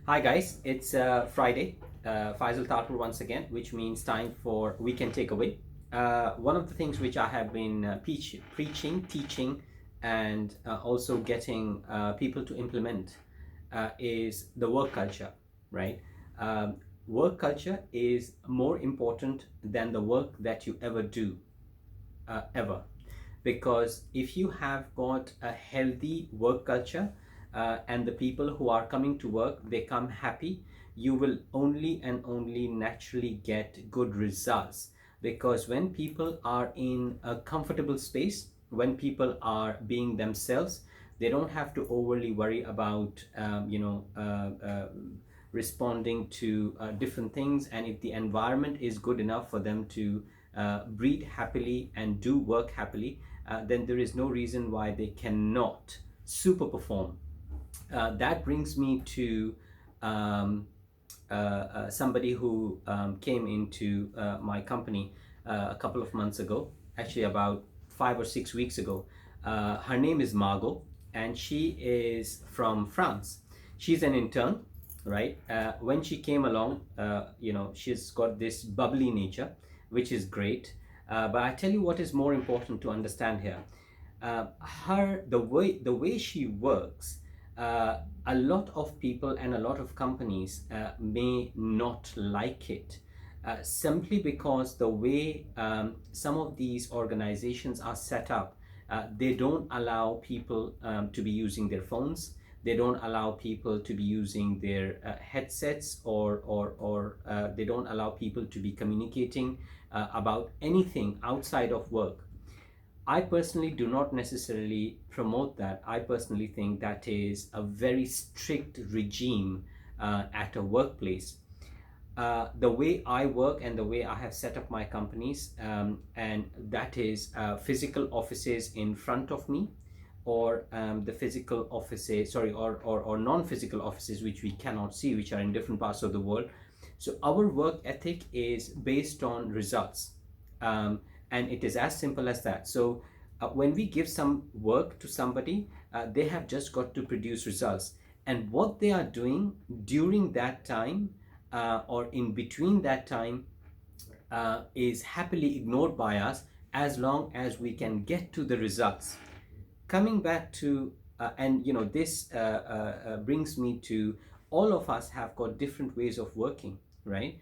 Hi guys, it's Friday, Faisal Talpur once again, which means time for weekend takeaway. One of the things which I have been preaching, teaching, and also getting people to implement is the work culture, right? Work culture is more important than the work that you ever do, ever. Because if you have got a healthy work culture and the people who are coming to work, they come happy, you will only and only naturally get good results. Because when people are in a comfortable space, when people are being themselves, they don't have to overly worry about responding to different things. And if the environment is good enough for them to breathe happily and do work happily, then there is no reason why they cannot super perform. That brings me to somebody who came into my company a couple of months ago, actually about 5 or 6 weeks ago. Her name is Margot, and she is from France. She's an intern, right? When she came along, she's got this bubbly nature, which is great. But I tell you what is more important to understand here. The way she works, a lot of people and a lot of companies may not like it, simply because the way some of these organizations are set up, they don't allow people to be using their phones. They don't allow people to be using their headsets, or they don't allow people to be communicating about anything outside of work. I personally do not necessarily promote that. I personally think that is a very strict regime at a workplace. The way I work and the way I have set up my companies, and that is physical offices in front of me, or the physical offices, sorry, or non-physical offices which we cannot see, which are in different parts of the world. So our work ethic is based on results, and it is as simple as that. So when we give some work to somebody, they have just got to produce results, and what they are doing during that time or in between that time is happily ignored by us, as long as we can get to the results. Coming back to and this brings me to, all of us have got different ways of working, right?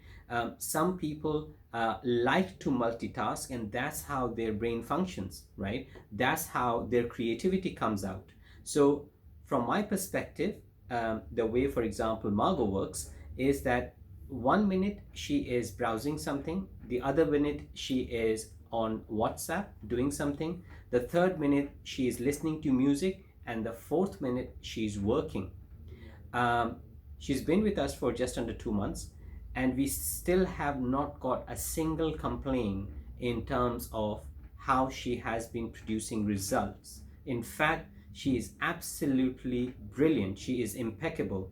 Some people like to multitask, and that's how their brain functions, right? That's how their creativity comes out. So from my perspective, the way, for example, Margot works is that 1 minute she is browsing something, the other minute she is on WhatsApp doing something, the third minute she is listening to music, and the fourth minute she's working. She's been with us for just under 2 months, and we still have not got a single complaint in terms of how she has been producing results. In fact, she is absolutely brilliant. She is impeccable.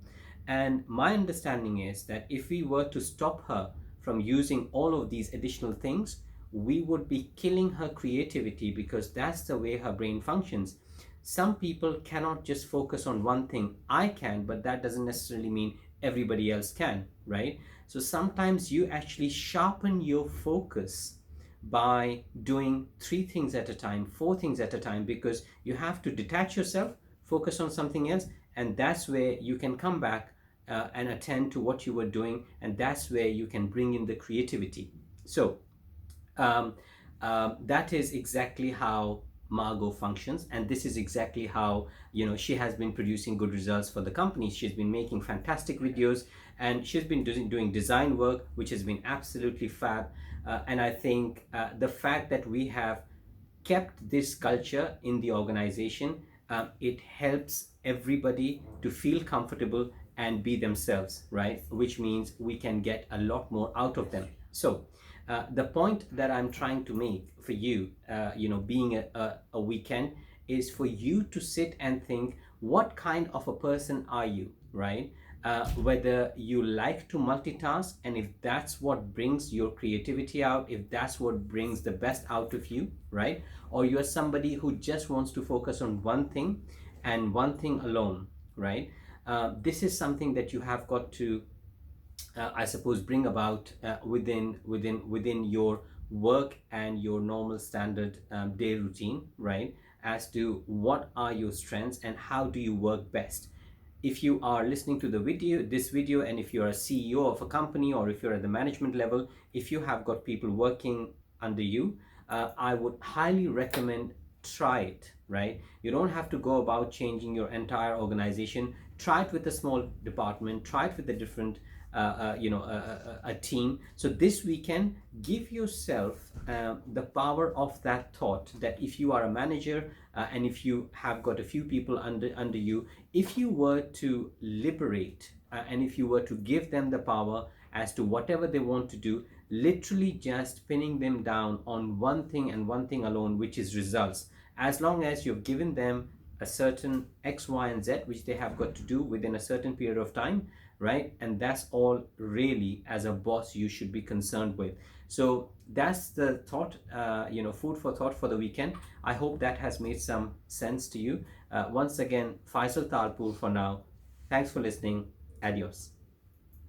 And my understanding is that if we were to stop her from using all of these additional things, we would be killing her creativity, because that's the way her brain functions. Some people cannot just focus on one thing. I can, but that doesn't necessarily mean everybody else can, right? So sometimes you actually sharpen your focus by doing 3 things at a time, 4 things at a time, because you have to detach yourself, focus on something else, and that's where you can come back and attend to what you were doing, and that's where you can bring in the creativity. So that is exactly how Margot functions, and this is exactly how she has been producing good results for the company. She's been making fantastic videos, and she's been doing design work, which has been absolutely fab. And I think the fact that we have kept this culture in the organization, it helps everybody to feel comfortable and be themselves, right? Which means we can get a lot more out of them. So the point that I'm trying to make for you, being a weekend, is for you to sit and think, what kind of a person are you, right? Whether you like to multitask, and if that's what brings your creativity out, if that's what brings the best out of you, right? Or you're somebody who just wants to focus on one thing and one thing alone, right? This is something that you have got to, I suppose, bring about within your work and your normal standard day routine, right? As to what are your strengths and how do you work best. If you are listening to this video, and if you're a CEO of a company, or if you're at the management level, if you have got people working under you, I would highly recommend try it, right? You don't have to go about changing your entire organization. Try it with a small department, try it with a different a team. So this weekend, give yourself the power of that thought, that if you are a manager, and if you have got a few people under you, if you were to liberate, and if you were to give them the power as to whatever they want to do, literally just pinning them down on one thing and one thing alone, which is results. As long as you've given them a certain X, Y, and Z, which they have got to do within a certain period of time, right? And that's all really, as a boss, you should be concerned with. So that's the thought, food for thought for the weekend. I hope that has made some sense to you. Once again, Faisal Talpur for now. Thanks for listening. Adios.